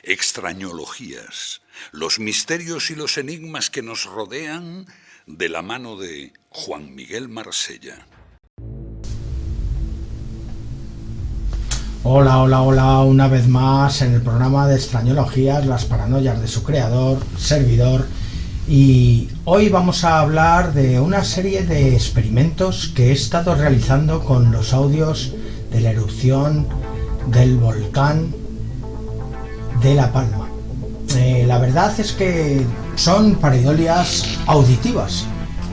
Extrañologías, los misterios y los enigmas que nos rodean de la mano de Juan Miguel Marsella. Hola, hola, hola, una vez más en el programa de Extrañologías, las paranoias de su creador, servidor. Y hoy vamos a hablar de una serie de experimentos que he estado realizando con los audios de la erupción del volcán de La Palma. La verdad es que son pareidolias auditivas,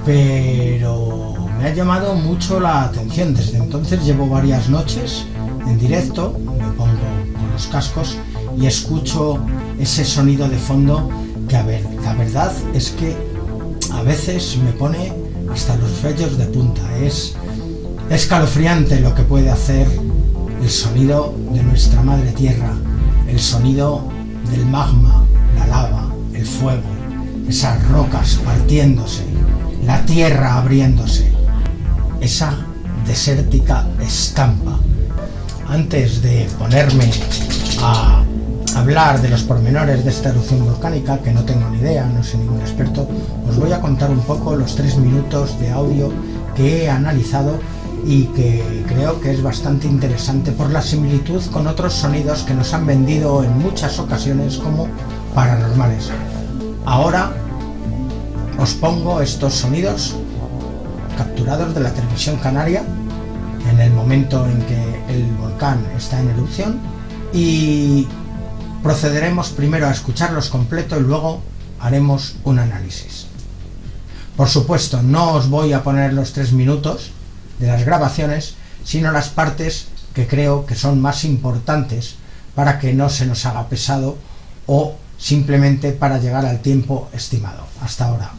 pero me ha llamado mucho la atención. Desde entonces llevo varias noches en directo, me pongo con los cascos y escucho ese sonido de fondo que, a ver, la verdad es que a veces me pone hasta los vellos de punta. Es escalofriante lo que puede hacer el sonido de nuestra madre tierra, el sonido del magma, la lava, el fuego, esas rocas partiéndose, la tierra abriéndose, esa desértica estampa. Antes de ponerme a hablar de los pormenores de esta erupción volcánica, que no tengo ni idea, no soy ningún experto, os voy a contar un poco los 3 minutos de audio que he analizado y que creo que es bastante interesante por la similitud con otros sonidos que nos han vendido en muchas ocasiones como paranormales. Ahora os pongo estos sonidos capturados de la televisión canaria en el momento en que el volcán está en erupción, y procederemos primero a escucharlos completo y luego haremos un análisis. Por supuesto, no os voy a poner los 3 minutos de las grabaciones, sino las partes que creo que son más importantes para que no se nos haga pesado o simplemente para llegar al tiempo estimado. Hasta ahora.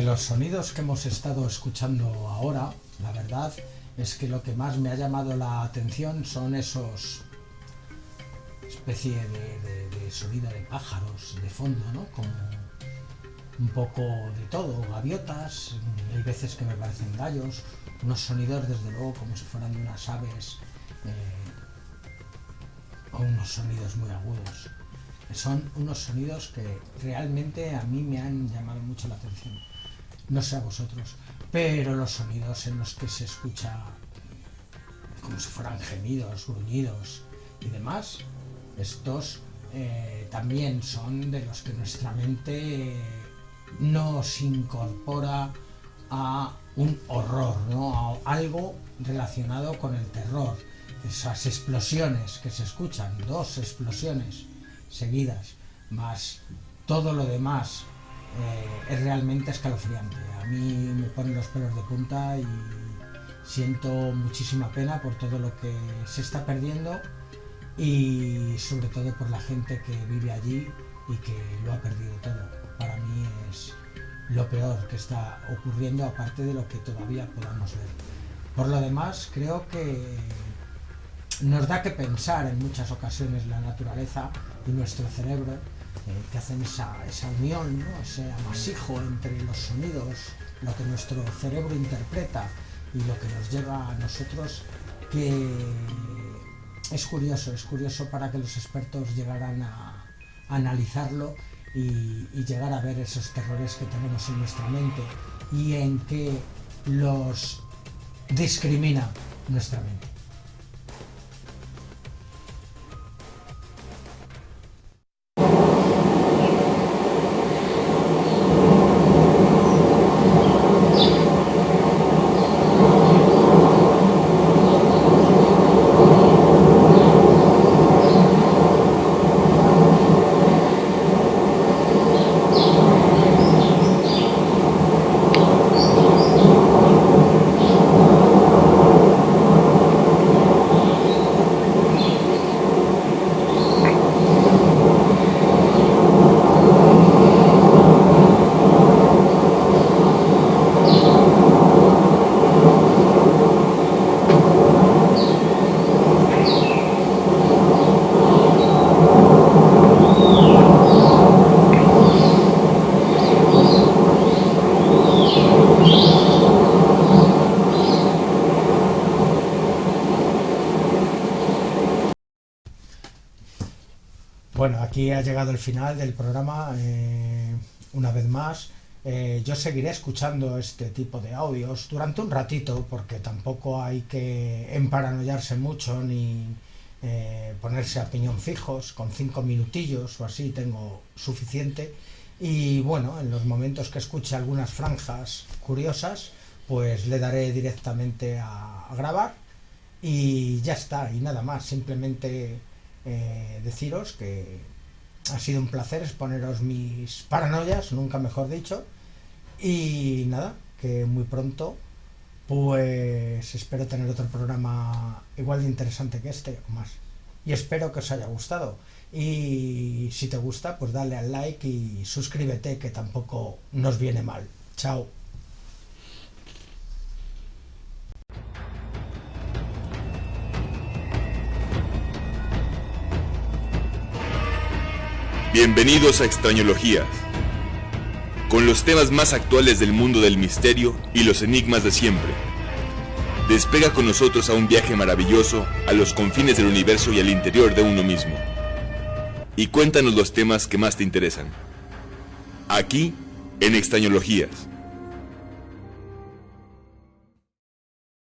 Los sonidos que hemos estado escuchando ahora, la verdad es que lo que más me ha llamado la atención son esos especie de sonido de pájaros de fondo, ¿no? Como un poco de todo, gaviotas, hay veces que me parecen gallos, unos sonidos desde luego como si fueran de unas aves, o unos sonidos muy agudos. Son unos sonidos que realmente a mí me han llamado mucho la atención. No sé a vosotros, pero los sonidos en los que se escucha como si fueran gemidos, gruñidos y demás, estos también son de los que nuestra mente nos incorpora a un horror, ¿no? A algo relacionado con el terror. Esas explosiones que se escuchan, 2 explosiones seguidas, más todo lo demás es realmente escalofriante. A mí me ponen los pelos de punta y siento muchísima pena por todo lo que se está perdiendo y sobre todo por la gente que vive allí y que lo ha perdido todo. Para mí es lo peor que está ocurriendo, aparte de lo que todavía podamos ver. Por lo demás, creo que nos da que pensar en muchas ocasiones la naturaleza y nuestro cerebro, que hacen esa unión, ¿no? Ese amasijo entre los sonidos, lo que nuestro cerebro interpreta y lo que nos lleva a nosotros, que es curioso para que los expertos llegaran a analizarlo y llegar a ver esos terrores que tenemos en nuestra mente y en que los discrimina nuestra mente. Bueno, aquí ha llegado el final del programa. Una vez más, yo seguiré escuchando este tipo de audios durante un ratito, porque tampoco hay que emparanoiarse mucho ni ponerse a piñón fijos. Con 5 minutillos o así tengo suficiente. Y bueno, en los momentos que escuche algunas franjas curiosas, pues le daré directamente a grabar y ya está, y nada más. Simplemente deciros que ha sido un placer exponeros mis paranoias, nunca mejor dicho, y nada, que muy pronto pues espero tener otro programa igual de interesante que este o más, y espero que os haya gustado. Y si te gusta, pues dale al like y suscríbete, que tampoco nos viene mal. Chao. Bienvenidos a Extrañologías, con los temas más actuales del mundo del misterio y los enigmas de siempre. Despega con nosotros a un viaje maravilloso a los confines del universo y al interior de uno mismo. Y cuéntanos los temas que más te interesan. Aquí, en Extrañologías.